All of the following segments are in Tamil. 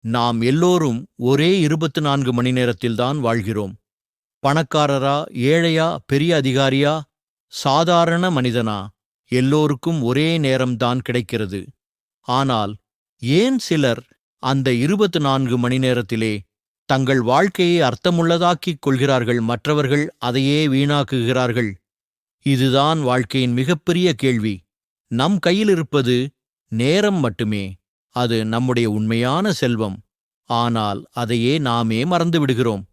நாம் எல்லோரும் ஒரே 24 மணி நேரத்தில்தான் வாழ்கிறோம். பணக்காரரா, ஏழையா, பெரிய அதிகாரியா, சாதாரண மனிதனா, எல்லோருக்கும் ஒரே நேரம்தான் கிடைக்கிறது. ஆனால் ஏன் சிலர் அந்த 24 மணி நேரத்திலே தங்கள் வாழ்க்கையை அர்த்தமுள்ளதாக்கிக் கொள்கிறார்கள், மற்றவர்கள் அதையே வீணாக்குகிறார்கள்? இதுதான் வாழ்க்கையின் மிகப்பெரிய கேள்வி. நம் கையிலிருப்பது நேரம் மட்டுமே. அது நம்முடைய உண்மையான செல்வம். ஆனால் அதையே நாமே மறந்துவிடுகிறோம்.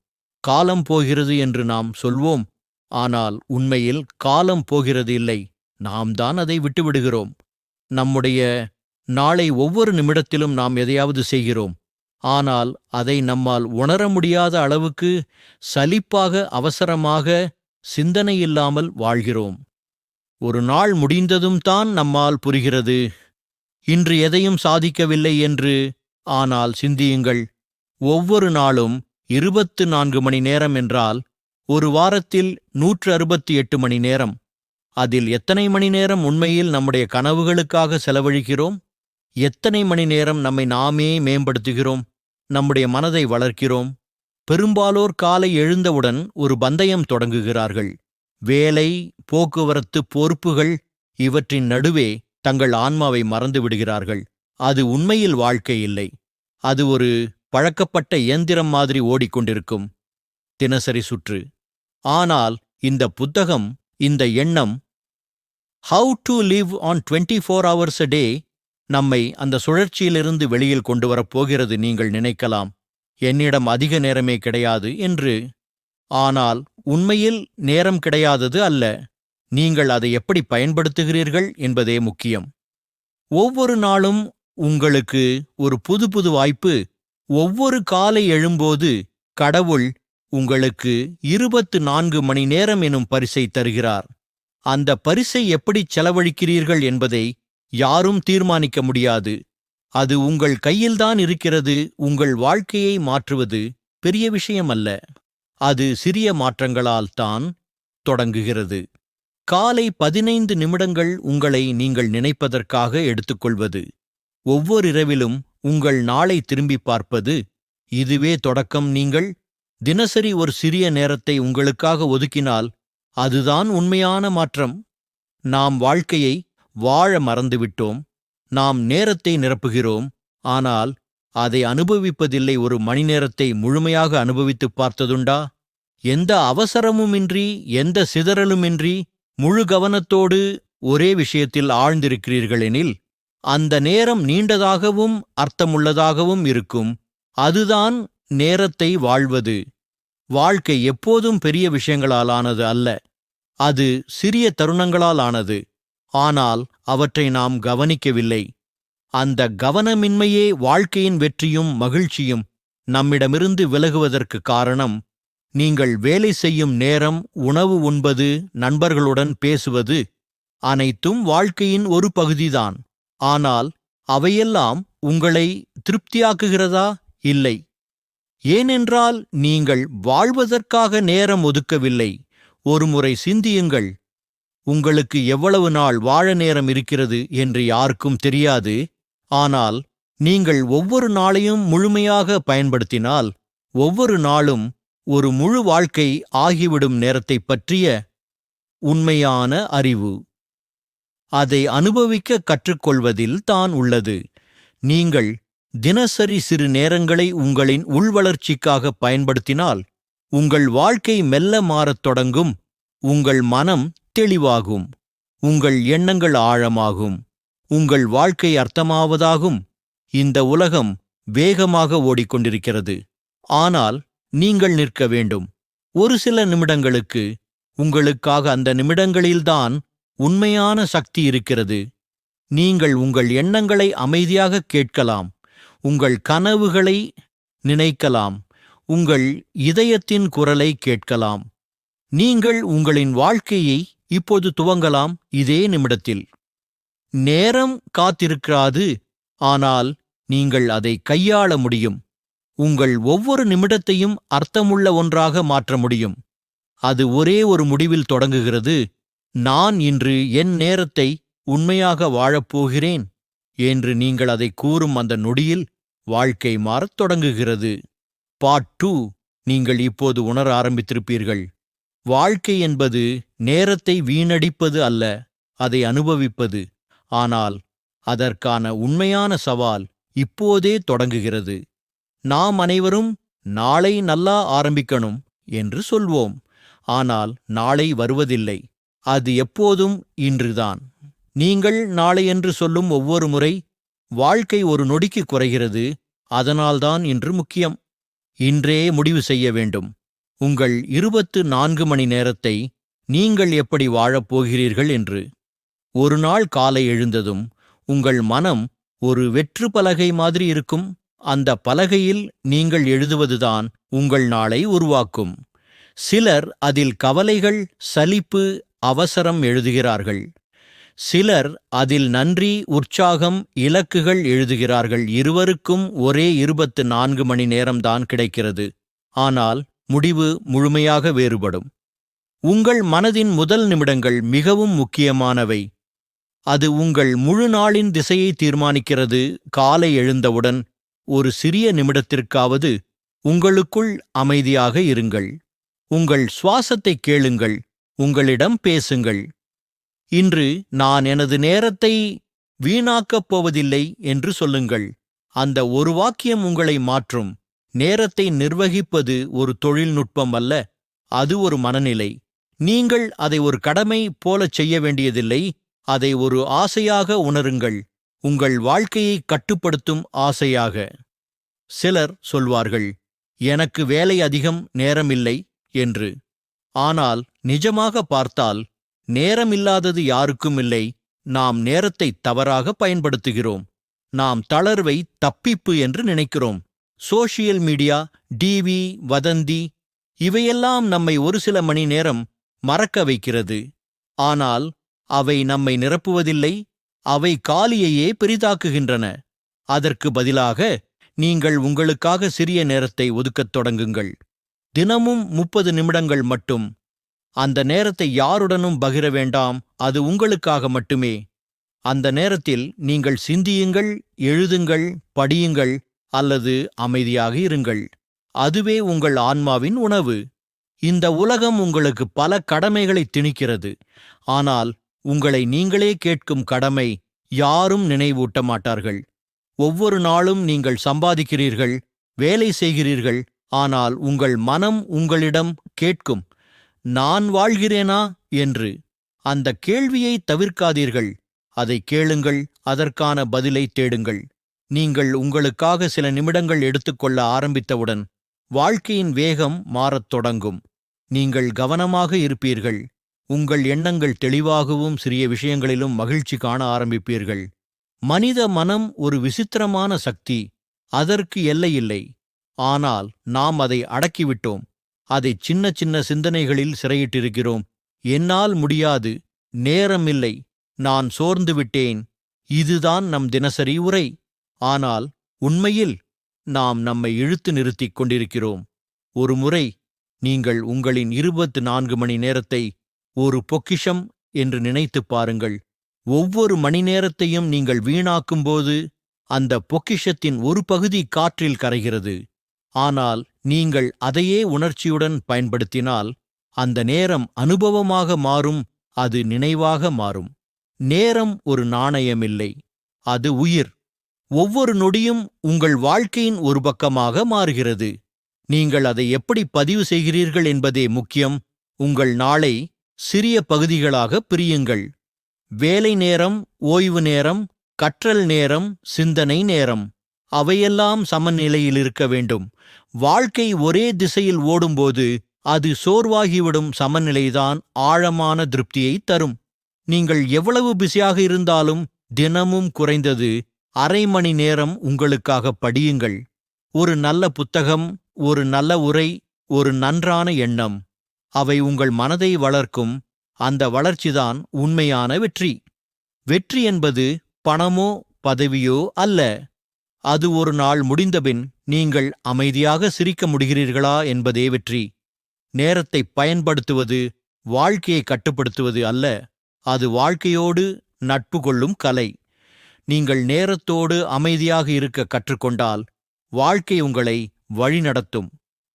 காலம் போகிறது என்று நாம் சொல்வோம். ஆனால் உண்மையில் காலம் போகிறது இல்லை, நாம் தான் அதை விட்டுவிடுகிறோம். நம்முடைய நாளை ஒவ்வொரு நிமிடத்திலும் நாம் எதையாவது செய்கிறோம். ஆனால் அதை நம்மால் உணர முடியாத அளவுக்கு சலிப்பாக, அவசரமாக, சிந்தனையில்லாமல் வாழ்கிறோம். ஒரு நாள் முடிந்ததும் தான் நம்மால் புரிகிறது, இன்று எதையும் சாதிக்கவில்லை என்று. ஆனால் சிந்தியுங்கள், ஒவ்வொரு நாளும் 24 மணி நேரம் என்றால் ஒரு வாரத்தில் 168 மணி நேரம். அதில் எத்தனை மணி நேரம் உண்மையில் நம்முடைய கனவுகளுக்காக செலவழிக்கிறோம்? எத்தனை மணி நேரம் நம்மை நாமே மேம்படுத்துகிறோம், நம்முடைய மனதை வளர்க்கிறோம்? பெரும்பாலோர் காலை எழுந்தவுடன் ஒரு பந்தயம் தொடங்குகிறார்கள். வேலை, போக்குவரத்து, பொறுப்புகள், இவற்றின் நடுவே தங்கள் ஆன்மாவை மறந்து விடுகிறார்கள். அது உண்மையில் வாழ்க்கை இல்லை. அது ஒரு பழக்கப்பட்ட இயந்திரம் மாதிரி ஓடிக்கொண்டிருக்கும் தினசரி சுற்று. ஆனால் இந்த புத்தகம், இந்த எண்ணம், how to live on 24 hours a day, நம்மை அந்த சுழற்சியிலிருந்து வெளியில் கொண்டு வரப்போகிறது. நீங்கள் நினைக்கலாம், என்னிடம் அதிக நேரமே கிடையாது என்று. ஆனால் உண்மையில் நேரம் கிடையாதது அல்ல, நீங்கள் அதை எப்படி பயன்படுத்துகிறீர்கள் என்பதே முக்கியம். ஒவ்வொரு நாளும் உங்களுக்கு ஒரு புது புது வாய்ப்பு. ஒவ்வொரு காலை எழும்போது கடவுள் உங்களுக்கு 24 மணி நேரம் எனும் பரிசை தருகிறார். அந்த பரிசை எப்படி செலவழிக்கிறீர்கள் என்பதை யாரும் தீர்மானிக்க முடியாது. அது உங்கள் கையில்தான் இருக்கிறது. உங்கள் வாழ்க்கையை மாற்றுவது பெரிய விஷயமல்ல, அது சிறிய மாற்றங்களால் தான் தொடங்குகிறது. காலை 15 நிமிடங்கள் உங்களை நீங்கள் நினைப்பதற்காக எடுத்துக்கொள்வது, ஒவ்வொரு இரவிலும் உங்கள் நாளை திரும்பி பார்ப்பது, இதுவே தொடக்கம். நீங்கள் தினசரி ஒரு சிறிய நேரத்தை உங்களுக்காக ஒதுக்கினால் அதுதான் உண்மையான மாற்றம். நாம் வாழ்க்கையை வாழ மறந்துவிட்டோம். நாம் நேரத்தை நிரப்புகிறோம், ஆனால் அதை அனுபவிப்பதில்லை. ஒரு மணி நேரத்தை முழுமையாக அனுபவித்துப் பார்த்ததுண்டா? எந்த அவசரமுமின்றி, எந்த சிதறலுமின்றி, முழு கவனத்தோடு ஒரே விஷயத்தில் ஆழ்ந்திருக்கிறீர்களெனில் அந்த நேரம் நீண்டதாகவும் அர்த்தமுள்ளதாகவும் இருக்கும். அதுதான் நேரத்தை வாழ்வது. வாழ்க்கை எப்போதும் பெரிய விஷயங்களால் ஆனது அல்ல, அது சிறிய தருணங்களால் ஆனது. ஆனால் அவற்றை நாம் கவனிக்கவில்லை. அந்த கவனமின்மையே வாழ்க்கையின் வெற்றியும் மகிழ்ச்சியும் நம்மிடமிருந்து விலகுவதற்கு காரணம். நீங்கள் வேலை செய்யும் நேரம், உணவு உண்பது, நண்பர்களுடன் பேசுவது, அனைத்தும் வாழ்க்கையின் ஒரு பகுதிதான். ஆனால் அவையெல்லாம் உங்களை திருப்தியாக்குகிறதா? இல்லை. ஏனென்றால் நீங்கள் வாழ்வதற்காக நேரம் ஒதுக்கவில்லை. ஒருமுறை சிந்தியுங்கள், உங்களுக்கு எவ்வளவு நாள் வாழ நேரம் இருக்கிறது என்று யாருக்கும் தெரியாது. ஆனால் நீங்கள் ஒவ்வொரு நாளையும் முழுமையாக பயன்படுத்தினால் ஒவ்வொரு நாளும் ஒரு முழு வாழ்க்கை ஆகிவிடும். நேரத்தைப் பற்றிய உண்மையான அறிவு அதை அனுபவிக்க கற்றுக்கொள்வதில் தான் உள்ளது. நீங்கள் தினசரி சிறு நேரங்களை உங்களின் உள்வளர்ச்சிக்காக பயன்படுத்தினால் உங்கள் வாழ்க்கை மெல்ல மாறத் தொடங்கும். உங்கள் மனம் தெளிவாகும், உங்கள் எண்ணங்கள் ஆழமாகும், உங்கள் வாழ்க்கை அர்த்தமாவதாகும். இந்த உலகம் வேகமாக ஓடிக்கொண்டிருக்கிறது, ஆனால் நீங்கள் நிற்க வேண்டும். ஒரு சில நிமிடங்களுக்கு உங்களுக்காக. அந்த நிமிடங்களில்தான் உண்மையான சக்தி இருக்கிறது. நீங்கள் உங்கள் எண்ணங்களை அமைதியாக கேட்கலாம், உங்கள் கனவுகளை நினைக்கலாம், உங்கள் இதயத்தின் குரலை கேட்கலாம். நீங்கள் உங்களின் வாழ்க்கையை இப்போது துவங்கலாம், இதே நிமிடத்தில். நேரம் காத்திருக்காது, ஆனால் நீங்கள் அதை கையாள முடியும். உங்கள் ஒவ்வொரு நிமிடத்தையும் அர்த்தமுள்ள ஒன்றாக மாற்ற முடியும். அது ஒரே ஒரு முடிவில் தொடங்குகிறது. நான் இன்று என் நேரத்தை உண்மையாக வாழப்போகிறேன் என்று நீங்கள் அதை கூறும் அந்த நொடியில் வாழ்க்கை மாறத் தொடங்குகிறது. பார்ட் 2 நீங்கள் இப்போது உணர ஆரம்பித்திருப்பீர்கள். வாழ்க்கை என்பது நேரத்தை வீணடிப்பது அல்ல, அதை அனுபவிப்பது. ஆனால் அதற்கான உண்மையான சவால் இப்போதே தொடங்குகிறது. நாம் அனைவரும் நாளை நல்லா ஆரம்பிக்கணும் என்று சொல்வோம். ஆனால் நாளை வருவதில்லை. அது எப்போதும் இன்றுதான். நீங்கள் நாளை என்று சொல்லும் ஒவ்வொரு முறை வாழ்க்கை ஒரு நொடிக்கு குறைகிறது. அதனால்தான் இன்று முக்கியம். இன்றே முடிவு செய்ய வேண்டும். உங்கள் 24 மணி நேரத்தை நீங்கள் எப்படி வாழப் போகிறீர்கள் என்று. ஒரு நாள் காலை எழுந்ததும் உங்கள் மனம் ஒரு வெற்று பலகை மாதிரி இருக்கும். அந்த பலகையில் நீங்கள் எழுதுவதுதான் உங்கள் நாளை உருவாக்கும். சிலர் அதில் கவலைகள், சலிப்பு, அவசரம் எழுதுகிறார்கள். சிலர் அதில் நன்றி, உற்சாகம், இலக்குகள் எழுதுகிறார்கள். இருவருக்கும் ஒரே 24 மணி நேரம்தான் கிடைக்கிறது. ஆனால் முடிவு முழுமையாக வேறுபடும். உங்கள் மனதின் முதல் நிமிடங்கள் மிகவும் முக்கியமானவை. அது உங்கள் முழு நாளின் திசையை தீர்மானிக்கிறது. காலை எழுந்தவுடன் ஒரு சிறிய நிமிடத்திற்காவது உங்களுக்குள் அமைதியாக இருங்கள். உங்கள் சுவாசத்தை கேளுங்கள். உங்களிடம் பேசுங்கள். இன்று நான் எனது நேரத்தை வீணாக்கப் போவதில்லை என்று சொல்லுங்கள். அந்த ஒரு வாக்கியம் உங்களை மாற்றும். நேரத்தை நிர்வகிப்பது ஒரு தொழில்நுட்பம் அல்ல, அது ஒரு மனநிலை. நீங்கள் அதை ஒரு கடமை போலச் செய்ய வேண்டியதில்லை, அதை ஒரு ஆசையாக உணருங்கள். உங்கள் வாழ்க்கையை கட்டுப்படுத்தும் ஆசையாக. சிலர் சொல்வார்கள், எனக்கு வேலை அதிகம், நேரமில்லை என்று. ஆனால் நிஜமாக பார்த்தால் நேரமில்லாதது யாருக்கும் இல்லை. நாம் நேரத்தை தவறாக பயன்படுத்துகிறோம். நாம் தளர்வை தப்பிப்பு என்று நினைக்கிறோம். சோஷியல் மீடியா, டிவி, வதந்தி இவையெல்லாம் நம்மை ஒரு சில மணி நேரம் மறக்க வைக்கிறது. ஆனால் அவை நம்மை நிரப்புவதில்லை. அவை காலியையே பெரிதாக்குகின்றன. அதற்கு பதிலாக நீங்கள் உங்களுக்காக சிறிய நேரத்தை ஒதுக்கத் தொடங்குங்கள். தினமும் 30 நிமிடங்கள் மட்டும். அந்த நேரத்தை யாருடனும் பகிர வேண்டாம். அது உங்களுக்காக மட்டுமே. அந்த நேரத்தில் நீங்கள் சிந்தியுங்கள், எழுதுங்கள், படியுங்கள் அல்லது அமைதியாக இருங்கள். அதுவே உங்கள் ஆன்மாவின் உணவு. இந்த உலகம் உங்களுக்கு பல கடமைகளை திணிக்கிறது. ஆனால் உங்களை நீங்களே கேட்கும் கடமை யாரும் நினைவூட்ட மாட்டார்கள். ஒவ்வொரு நாளும் நீங்கள் சம்பாதிக்கிறீர்கள், வேலை செய்கிறீர்கள். ஆனால் உங்கள் மனம் உங்களிடம் கேட்கும், நான் வாழ்கிறேனா என்று. அந்த கேள்வியை தவிர்க்காதீர்கள். அதை கேளுங்கள், அதற்கான பதிலை தேடுங்கள். நீங்கள் உங்களுக்காக சில நிமிடங்கள் எடுத்துக்கொள்ள ஆரம்பித்தவுடன் வாழ்க்கையின் வேகம் மாறத் தொடங்கும். நீங்கள் கவனமாக இருப்பீர்கள். உங்கள் எண்ணங்கள் தெளிவாகவும் சிறிய விஷயங்களிலும் மகிழ்ச்சி காண ஆரம்பிப்பீர்கள். மனித மனம் ஒரு விசித்திரமான சக்தி. அதற்கு எல்லையில்லை. ஆனால் நாம் அதை அடக்கிவிட்டோம். அதை சின்ன சின்ன சிந்தனைகளில் சிறையிட்டிருக்கிறோம். என்னால் முடியாது, நேரமில்லை, நான் சோர்ந்து விட்டேன். இதுதான் நம் தினசரி உரை. ஆனால் உண்மையில் நாம் நம்மை இழுத்து நிறுத்திக் கொண்டிருக்கிறோம். ஒரு முறை நீங்கள் உங்களின் 24 மணி நேரத்தை ஒரு பொக்கிஷம் என்று நினைத்துப் பாருங்கள். ஒவ்வொரு மணி நேரத்தையும் நீங்கள் வீணாக்கும்போது அந்த பொக்கிஷத்தின் ஒரு பகுதி காற்றில் கரைகிறது. ஆனால் நீங்கள் அதையே உணர்ச்சியுடன் பயன்படுத்தினால் அந்த நேரம் அனுபவமாக மாறும். அது நினைவாக மாறும். நேரம் ஒரு நாணயமில்லை, அது உயிர். ஒவ்வொரு நொடியும் உங்கள் வாழ்க்கையின் ஒரு பக்கமாக மாறுகிறது. நீங்கள் அதை எப்படி பதிவு செய்கிறீர்கள் என்பதே முக்கியம். உங்கள் நாளை சிறிய பகுதிகளாக பிரியுங்கள். வேலை நேரம், ஓய்வு நேரம், கற்றல் நேரம், சிந்தனை நேரம், அவையெல்லாம் சமநிலையில் இருக்க வேண்டும். வாழ்க்கை ஒரே திசையில் ஓடும்போது அது சோர்வாகிவிடும். சமநிலைதான் ஆழமான திருப்தியை தரும். நீங்கள் எவ்வளவு பிஸியாக இருந்தாலும் தினமும் குறைந்தது அரை மணி நேரம் உங்களுக்காக படியுங்கள். ஒரு நல்ல புத்தகம், ஒரு நல்ல உரை, ஒரு நன்றான எண்ணம். அவை உங்கள் மனதை வளர்க்கும். அந்த வளர்ச்சிதான் உண்மையான வெற்றி. வெற்றி என்பது பணமோ பதவியோ அல்ல. அது ஒரு நாள் முடிந்தபின் நீங்கள் அமைதியாக சிரிக்க முடிகிறீர்களா என்பதே வெற்றி. நேரத்தை பயன்படுத்துவது வாழ்க்கையை கட்டுப்படுத்துவது அல்ல, அது வாழ்க்கையோடு நட்பு கொள்ளும் கலை. நீங்கள் நேரத்தோடு அமைதியாக இருக்க கற்றுக்கொண்டால் வாழ்க்கை உங்களை வழிநடத்தும்.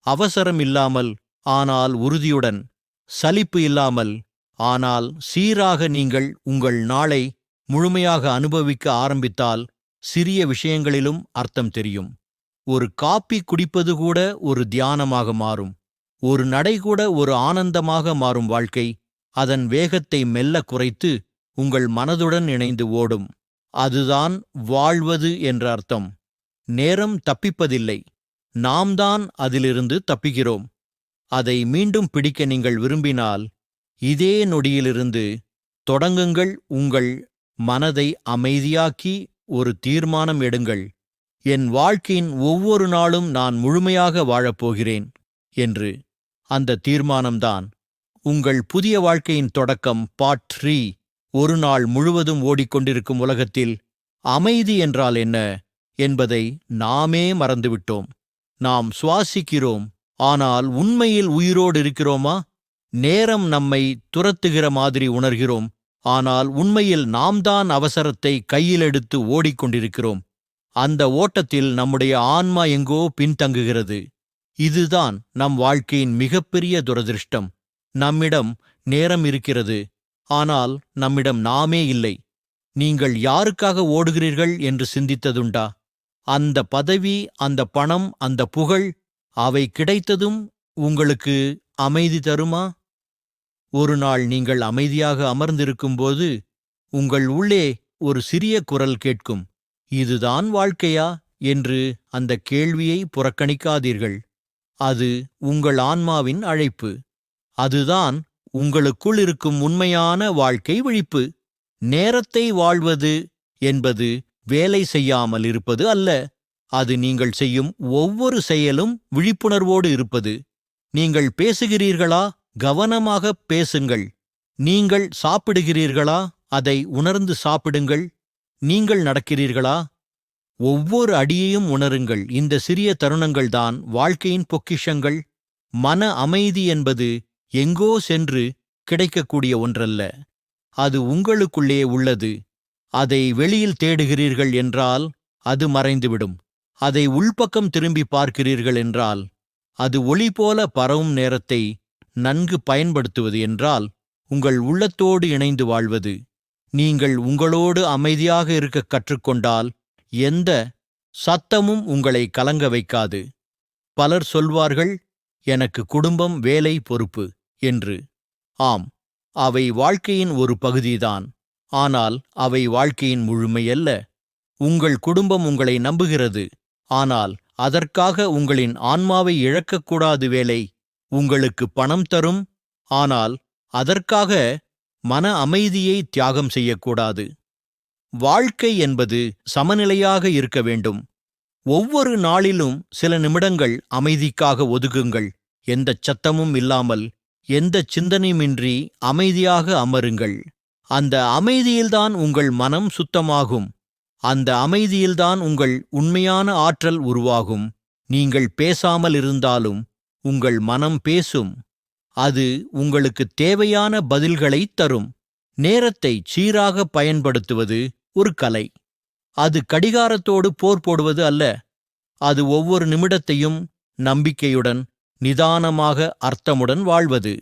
அவசரம் இல்லாமல், ஆனால் உறுதியுடன். சலிப்பு இல்லாமல், ஆனால் சீராக நீங்கள் உங்கள் நாளை முழுமையாக அனுபவிக்க ஆரம்பித்தால் சிறிய விஷயங்களிலும் அர்த்தம் தெரியும். ஒரு காப்பி குடிப்பது கூட ஒரு தியானமாக மாறும். ஒரு நடை கூட ஒரு ஆனந்தமாக மாறும். வாழ்க்கை அதன் வேகத்தை மெல்ல குறைத்து உங்கள் மனதுடன் இணைந்து ஓடும். அதுதான் வாழ்வது என்ற அர்த்தம். நேரம் தப்பிப்பதில்லை, நாம் தான் அதிலிருந்து தப்பிக்கிறோம். அதை மீண்டும் பிடிக்க நீங்கள் விரும்பினால் இதே நொடியிலிருந்து தொடங்குங்கள். உங்கள் மனதை அமைதியாக்கி ஒரு தீர்மானம் எடுங்கள். என் வாழ்க்கையின் ஒவ்வொரு நாளும் நான் முழுமையாக வாழப்போகிறேன் என்று. அந்த தீர்மானம்தான் உங்கள் புதிய வாழ்க்கையின் தொடக்கம். பார்ட் 3. ஒரு நாள் முழுவதும் ஓடிக்கொண்டிருக்கும் உலகத்தில் அமைதி என்றால் என்ன என்பதை நாமே மறந்துவிட்டோம். நாம் சுவாசிக்கிறோம், ஆனால் உண்மையில் உயிரோடு இருக்கிறோமா? நேரம் நம்மை துரத்துகிற மாதிரி உணர்கிறோம், ஆனால் உண்மையில் நாம் தான் அவசரத்தை கையில் எடுத்து ஓடிக்கொண்டிருக்கிறோம். அந்த ஓட்டத்தில் நம்முடைய ஆன்மா எங்கோ பின்தங்குகிறது. இதுதான் நம் வாழ்க்கையின் மிகப்பெரிய துரதிருஷ்டம். நம்மிடம் நேரம் இருக்கிறது, ஆனால் நம்மிடம் நாமே இல்லை. நீங்கள் யாருக்காக ஓடுகிறீர்கள் என்று சிந்தித்ததுண்டா? அந்த பதவி, அந்த பணம், அந்த புகழ், அவை கிடைத்ததும் உங்களுக்கு அமைதி தருமா? ஒரு நாள் நீங்கள் அமைதியாக அமர்ந்திருக்கும்போது உங்கள் உள்ளே ஒரு சிறிய குரல் கேட்கும். இதுதான் வாழ்க்கையா என்று. அந்த கேள்வியை புறக்கணிக்காதீர்கள். அது உங்கள் ஆன்மாவின் அழைப்பு. அதுதான் உங்களுக்குள் இருக்கும் உண்மையான வாழ்க்கை விழிப்பு. நேரத்தை வாழ்வது என்பது வேலை செய்யாமல் இருப்பது அல்ல. அது நீங்கள் செய்யும் ஒவ்வொரு செயலும் விழிப்புணர்வோடு இருப்பது. நீங்கள் பேசுகிறீர்களா? கவனமாக பேசுங்கள். நீங்கள் சாப்பிடுகிறீர்களா? அதை உணர்ந்து சாப்பிடுங்கள். நீங்கள் நடக்கிறீர்களா? ஒவ்வொரு அடியையும் உணருங்கள். இந்த சிறிய தருணங்கள்தான் வாழ்க்கையின் பொக்கிஷங்கள். மன அமைதி என்பது எங்கோ சென்று கிடைக்கக்கூடிய ஒன்றல்ல. அது உங்களுக்குள்ளே உள்ளது. அதை வெளியில் தேடுகிறீர்கள் என்றால் அது மறைந்துவிடும். அதை உள்பக்கம் திரும்பி பார்க்கிறீர்கள் என்றால், அது ஒளி போல பரவும். நேரத்தை நன்கு பயன்படுத்துவது என்றால் உங்கள் உள்ளத்தோடு இணைந்து வாழ்வது. நீங்கள் உங்களோடு அமைதியாக இருக்க கற்றுக்கொண்டால் எந்த சத்தமும் உங்களை கலங்க வைக்காது. பலர் சொல்வார்கள், எனக்கு குடும்பம், வேலை, பொறுப்பு என்று. ஆம், அவை வாழ்க்கையின் ஒரு பகுதிதான். ஆனால் அவை வாழ்க்கையின் முழுமையல்ல. உங்கள் குடும்பம் உங்களை நம்புகிறது, ஆனால் அதற்காக உங்களின் ஆன்மாவை இழக்கக்கூடாது. வேலை உங்களுக்கு பணம் தரும், ஆனால் அதற்காக மன அமைதியை தியாகம் செய்யக்கூடாது. வாழ்க்கை என்பது சமநிலையாக இருக்க வேண்டும். ஒவ்வொரு நாளிலும் சில நிமிடங்கள் அமைதிக்காக ஒதுக்குங்கள். எந்தச் சத்தமும் இல்லாமல், எந்த சிந்தனையுமின்றி அமைதியாக அமருங்கள். அந்த அமைதியில்தான் உங்கள் மனம் சுத்தமாகும். அந்த அமைதியில்தான் உங்கள் உண்மையான ஆற்றல் உருவாகும். நீங்கள் பேசாமல் இருந்தாலும் உங்கள் மனம் பேசும். அது உங்களுக்கு தேவையான பதில்களைத் தரும். நேரத்தை சீராக பயன்படுத்துவது ஒரு கலை. அது கடிகாரத்தோடு போர் போடுவது அல்ல. அது ஒவ்வொரு நிமிடத்தையும் நம்பிக்கையுடன், நிதானமாக, அர்த்தமுடன் வாழ்வது.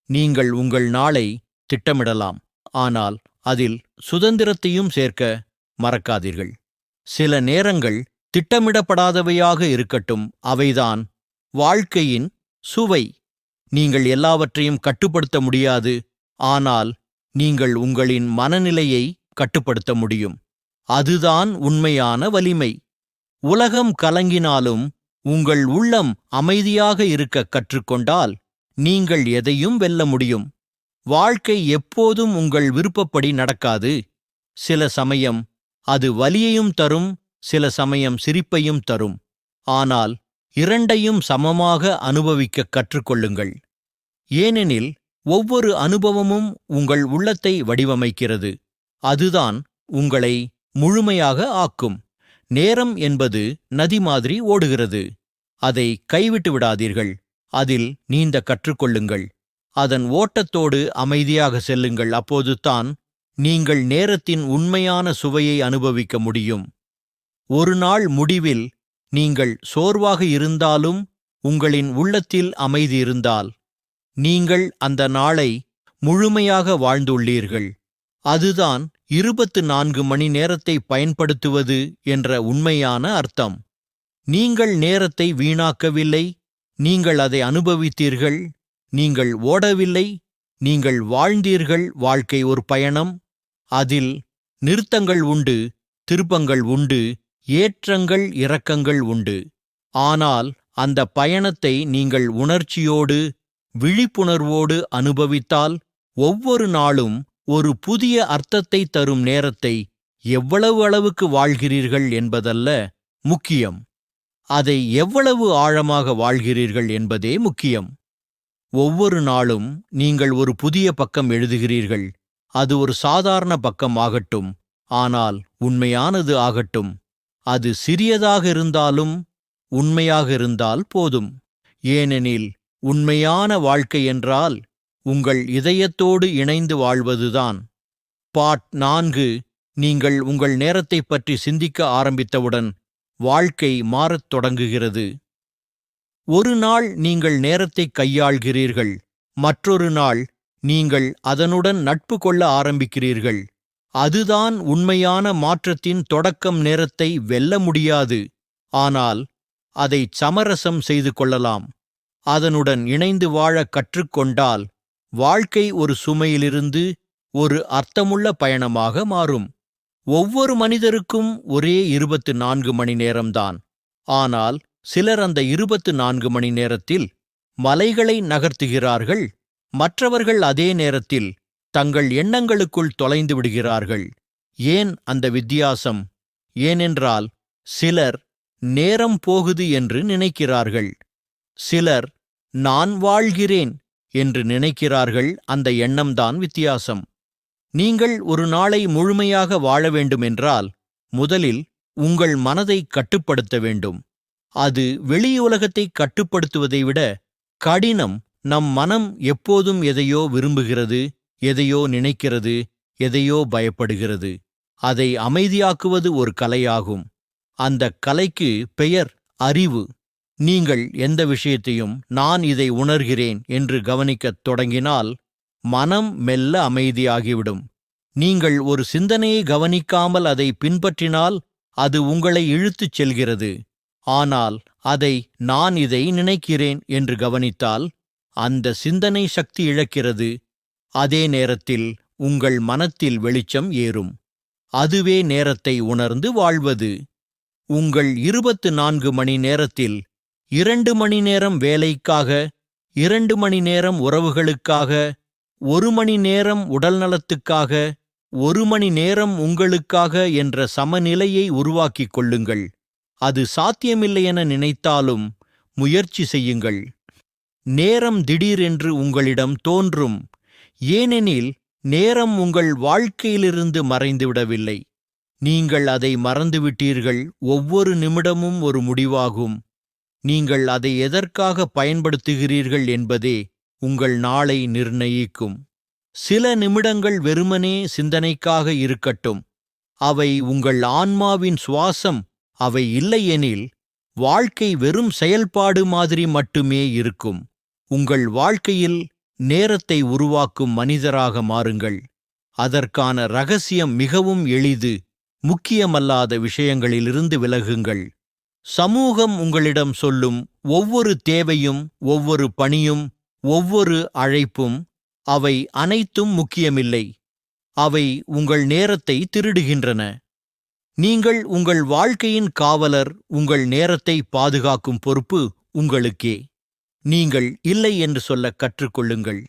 நீங்கள் உங்கள் நாளை திட்டமிடலாம், ஆனால் அதில் சுதந்திரத்தையும் சேர்க்க மறக்காதீர்கள். சில நேரங்கள் திட்டமிடப்படாதவையாக இருக்கட்டும், அவைதான் வாழ்க்கையின் சுவை. நீங்கள் எல்லாவற்றையும் கட்டுப்படுத்த முடியாது, ஆனால் நீங்கள் உங்களின் மனநிலையை கட்டுப்படுத்த முடியும். அதுதான் உண்மையான வலிமை. உலகம் கலங்கினாலும் உங்கள் உள்ளம் அமைதியாக இருக்க கற்றுக்கொண்டால் நீங்கள் எதையும் வெல்ல முடியும். வாழ்க்கை எப்போதும் உங்கள் விருப்பப்படி நடக்காது. சில சமயம் அது வலியையும் தரும், சில சமயம் சிரிப்பையும் தரும். ஆனால் இரண்டையும் சமமாக அனுபவிக்க கற்றுக்கொள்ளுங்கள். ஏனெனில் ஒவ்வொரு அனுபவமும் உங்கள் உள்ளத்தை வடிவமைக்கிறது. அதுதான் உங்களை முழுமையாக ஆக்கும். நேரம் என்பது நதி மாதிரி ஓடுகிறது. அதை கைவிட்டு விடாதீர்கள். அதில் நீந்த கற்றுக்கொள்ளுங்கள். அதன் ஓட்டத்தோடு அமைதியாக செல்லுங்கள். அப்போதுதான் நீங்கள் நேரத்தின் உண்மையான சுவையை அனுபவிக்க முடியும். ஒரு நாள் முடிவில் நீங்கள் சோர்வாக இருந்தாலும் உங்களின் உள்ளத்தில் அமைதி இருந்தால் நீங்கள் அந்த நாளை முழுமையாக வாழ்ந்துள்ளீர்கள். அதுதான் 24 மணி நேரத்தை பயன்படுத்துவது என்ற உண்மையான அர்த்தம். நீங்கள் நேரத்தை வீணாக்கவில்லை, நீங்கள் அதை அனுபவித்தீர்கள். நீங்கள் ஓடவில்லை, நீங்கள் வாழ்ந்தீர்கள். வாழ்க்கை ஒரு பயணம். அதில் நிறுத்தங்கள் உண்டு, திருப்பங்கள் உண்டு, ஏற்றங்கள் இறக்கங்கள் உண்டு. ஆனால் அந்த பயணத்தை நீங்கள் உணர்ச்சியோடு விழிப்புணர்வோடு அனுபவித்தால் ஒவ்வொரு நாளும் ஒரு புதிய அர்த்தத்தை தரும் நேரத்தை எவ்வளவு அளவுக்கு வாழ்கிறீர்கள் என்பதல்ல முக்கியம், அதை எவ்வளவு ஆழமாக வாழ்கிறீர்கள் என்பதே முக்கியம். ஒவ்வொரு நாளும் நீங்கள் ஒரு புதிய பக்கம் எழுதுகிறீர்கள். அது ஒரு சாதாரண பக்கம் ஆகட்டும், ஆனால் உண்மையானது ஆகட்டும். அது சிறியதாக இருந்தாலும் உண்மையாக இருந்தால் போதும். ஏனெனில் உண்மையான வாழ்க்கை என்றால் உங்கள் இதயத்தோடு இணைந்து வாழ்வதுதான். பாட் 4. நீங்கள் உங்கள் நேரத்தைப் பற்றி சிந்திக்க ஆரம்பித்தவுடன் வாழ்க்கை மாறத் தொடங்குகிறது. ஒரு நாள் நீங்கள் நேரத்தை கையாள்கிறீர்கள், மற்றொரு நாள் நீங்கள் அதனுடன் நட்பு கொள்ள ஆரம்பிக்கிறீர்கள். அதுதான் உண்மையான மாற்றத்தின் தொடக்கம். நேரத்தை வெல்ல முடியாது, ஆனால் அதை சமரசம் செய்து கொள்ளலாம். அதனுடன் இணைந்து வாழ கற்றுக்கொண்டால் வாழ்க்கை ஒரு சுமையிலிருந்து ஒரு அர்த்தமுள்ள பயணமாக மாறும். ஒவ்வொரு மனிதருக்கும் ஒரே 24 மணி நேரம்தான். ஆனால் சிலர் அந்த 24 மணி நேரத்தில் மலைகளை நகர்த்துகிறார்கள், மற்றவர்கள் அதே நேரத்தில் தங்கள் எண்ணங்களுக்குள் தொலைந்து விடுகிறார்கள். ஏன் அந்த வித்தியாசம்? ஏனென்றால் சிலர் நேரம் போகுது என்று நினைக்கிறார்கள், சிலர் நான் வாழ்கிறேன் என்று நினைக்கிறார்கள். அந்த எண்ணம்தான் வித்தியாசம். நீங்கள் ஒரு நாளை முழுமையாக வாழ வேண்டுமென்றால் முதலில் உங்கள் மனதை கட்டுப்படுத்த வேண்டும். அது வெளியுலகத்தை கட்டுப்படுத்துவதை விட கடினம். நம் மனம் எப்போதும் எதையோ விரும்புகிறது, எதையோ நினைக்கிறது, எதையோ பயப்படுகிறது. அதை அமைதியாக்குவது ஒரு கலையாகும். அந்த கலைக்கு பெயர் அறிவு. நீங்கள் எந்த விஷயத்தையும் நான் இதை உணர்கிறேன் என்று கவனிக்கத் தொடங்கினால் மனம் மெல்ல அமைதியாகிவிடும். நீங்கள் ஒரு சிந்தனையை கவனிக்காமல் அதை பின்பற்றினால் அது உங்களை இழுத்துச் செல்கிறது. ஆனால் அதை நான் இதை நினைக்கிறேன் என்று கவனித்தால் அந்த சிந்தனை சக்தி இழக்கிறது. அதே நேரத்தில் உங்கள் மனத்தில் வெளிச்சம் ஏறும். அதுவே நேரத்தை உணர்ந்து வாழ்வது. உங்கள் 24 மணி நேரத்தில் 2 மணி நேரம் வேலைக்காக, 2 மணி நேரம் உறவுகளுக்காக, 1 மணி நேரம் உடல்நலத்துக்காக, 1 மணி நேரம் உங்களுக்காக என்ற சமநிலையை உருவாக்கிக் கொள்ளுங்கள். அது சாத்தியமில்லை என நினைத்தாலும் முயற்சி செய்யுங்கள். நேரம் திடீரென்று உங்களிடம் தோன்றும், ஏனெனில் நேரம் உங்கள் வாழ்க்கையிலிருந்து மறைந்துவிடவில்லை. நீங்கள் அதை மறந்துவிட்டீர்கள். ஒவ்வொரு நிமிடமும் ஒரு முடிவாகும். நீங்கள் அதை எதற்காக பயன்படுத்துகிறீர்கள் என்பதே உங்கள் நாளை நிர்ணயிக்கும். சில நிமிடங்கள் வெறுமனே சிந்தனைக்காக இருக்கட்டும். அவை உங்கள் ஆன்மாவின் சுவாசம். அவை இல்லையெனில் வாழ்க்கை வெறும் செயல்பாடு மாதிரி மட்டுமே இருக்கும். உங்கள் வாழ்க்கையில் நேரத்தை உருவாக்கும் மனிதராக மாறுங்கள். அதற்கான ரகசியம் மிகவும் எளிது. முக்கியமல்லாத விஷயங்களிலிருந்து விலகுங்கள். சமூகம் உங்களிடம் சொல்லும் ஒவ்வொரு தேவையும், ஒவ்வொரு பணியும், ஒவ்வொரு அழைப்பும், அவை அனைத்தும் முக்கியமில்லை. அவை உங்கள் நேரத்தை திருடுகின்றன. நீங்கள் உங்கள் வாழ்க்கையின் காவலர். உங்கள் நேரத்தை பாதுகாக்கும் பொறுப்பு உங்களுக்கே. நீங்கள் இல்லை என்று சொல்லக் கற்றுக்கொள்ளுங்கள்.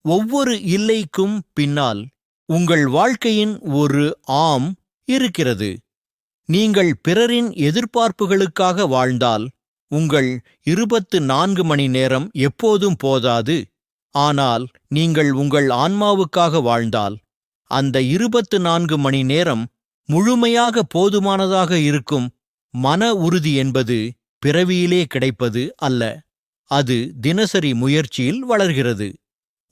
ஒவ்வொரு இல்லைக்கும் பின்னால் உங்கள் வாழ்க்கையின் ஒரு ஆம் இருக்கிறது. நீங்கள் பிறரின் எதிர்பார்ப்புகளுக்காக வாழ்ந்தால் உங்கள் 24 மணி நேரம் எப்போதும் போதாது. ஆனால் நீங்கள் உங்கள் ஆன்மாவுக்காக வாழ்ந்தால் அந்த 24 மணி நேரம் முழுமையாக போதுமானதாக இருக்கும். மன உறுதி என்பது பிறவியிலே கிடைப்பது அல்ல, அது தினசரி முயற்சியில் வளர்கிறது.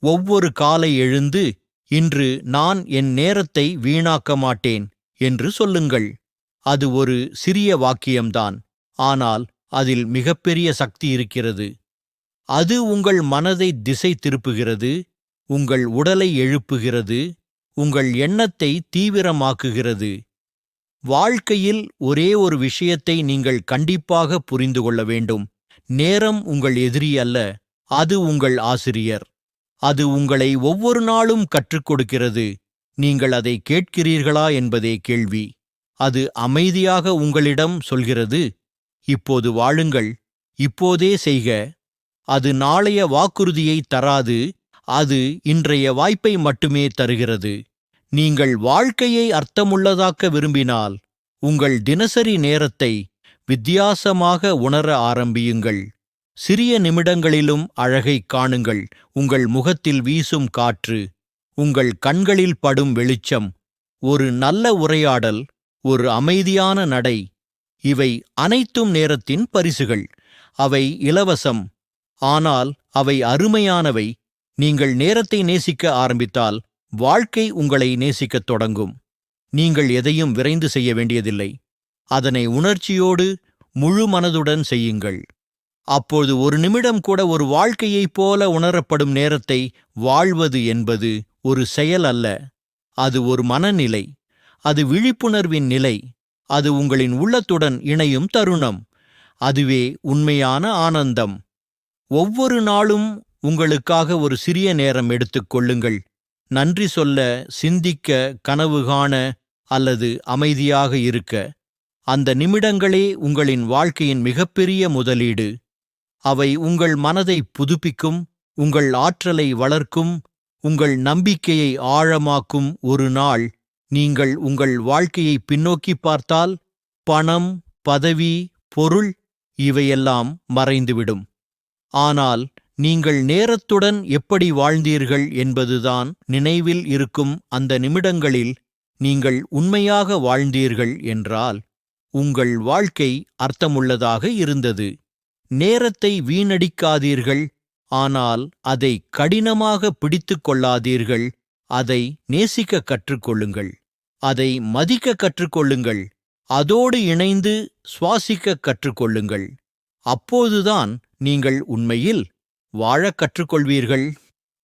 ஒவ்வொரு காலை எழுந்து இன்று நான் என் நேரத்தை வீணாக்க மாட்டேன் என்று சொல்லுங்கள். அது ஒரு சிறிய வாக்கியம்தான், ஆனால் அதில் மிகப்பெரிய சக்தி இருக்கிறது. அது உங்கள் மனதை திசை திருப்புகிறது, உங்கள் உடலை எழுப்புகிறது, உங்கள் எண்ணத்தை தீவிரமாக்குகிறது. வாழ்க்கையில் ஒரே ஒரு விஷயத்தை நீங்கள் கண்டிப்பாக புரிந்து கொள்ள வேண்டும். நேரம் உங்கள் எதிரி அல்ல, அது உங்கள் ஆசிரியர். அது உங்களை ஒவ்வொரு நாளும் கற்றுக் கொடுக்கிறது. நீங்கள் அதை கேட்கிறீர்களா என்பதே கேள்வி. அது அமைதியாக உங்களிடம் சொல்கிறது, இப்போது வாழுங்கள், இப்போதே செய்க. அது நாளைய வாக்குறுதியை தராது, அது இன்றைய வாய்ப்பை மட்டுமே தருகிறது. நீங்கள் வாழ்க்கையை அர்த்தமுள்ளதாக்க விரும்பினால் உங்கள் தினசரி நேரத்தை வித்தியாசமாக உணர ஆரம்பியுங்கள். சிறிய நிமிடங்களிலும் அழகைக் காணுங்கள். உங்கள் முகத்தில் வீசும் காற்று, உங்கள் கண்களில் படும் வெளிச்சம், ஒரு நல்ல உரையாடல், ஒரு அமைதியான நடை. இவை அனைத்தும் நேரத்தின் பரிசுகள். அவை இலவசம், ஆனால் அவை அருமையானவை. நீங்கள் நேரத்தை நேசிக்க ஆரம்பித்தால் வாழ்க்கை உங்களை நேசிக்கத் தொடங்கும். நீங்கள் எதையும் விரைந்து செய்ய வேண்டியதில்லை. அதனை உணர்ச்சியோடு முழு மனதுடன் செய்யுங்கள். அப்போது ஒரு நிமிடம் கூட ஒரு வாழ்க்கையைப் போல உணரப்படும். நேரத்தை வாழ்வது என்பது ஒரு செயல் அல்ல, அது ஒரு மனநிலை. அது விழிப்புணர்வின் நிலை. அது உங்களின் உள்ளத்துடன் இணையும் தருணம். அதுவே உண்மையான ஆனந்தம். ஒவ்வொரு நாளும் உங்களுக்காக ஒரு சிறிய நேரம் எடுத்துக் கொள்ளுங்கள். நன்றி சொல்ல, சிந்திக்க, கனவு காண அல்லது அமைதியாக இருக்க. அந்த நிமிடங்களே உங்களின் வாழ்க்கையின் மிகப்பெரிய முதலீடு. அவை உங்கள் மனதை புதுப்பிக்கும், உங்கள் ஆற்றலை வளர்க்கும், உங்கள் நம்பிக்கையை ஆழமாக்கும். ஒரு நாள் நீங்கள் உங்கள் வாழ்க்கையை பின்னோக்கி பார்த்தால் பணம், பதவி, பொருள் இவையெல்லாம் மறைந்துவிடும். ஆனால் நீங்கள் நேரத்துடன் எப்படி வாழ்ந்தீர்கள் என்பதுதான் நினைவில் இருக்கும். அந்த நிமிடங்களில் நீங்கள் உண்மையாக வாழ்ந்தீர்கள் என்றால் உங்கள் வாழ்க்கை அர்த்தமுள்ளதாக இருந்தது. நேரத்தை வீணடிக்காதீர்கள், ஆனால் அதை கடினமாக பிடித்துக் கொள்ளாதீர்கள். அதை நேசிக்க கற்றுக்கொள்ளுங்கள், அதை மதிக்க கற்றுக்கொள்ளுங்கள், அதோடு இணைந்து சுவாசிக்க கற்றுக்கொள்ளுங்கள். அப்போதுதான் நீங்கள் உண்மையில் வாழக் கற்றுக்கொள்வீர்கள்.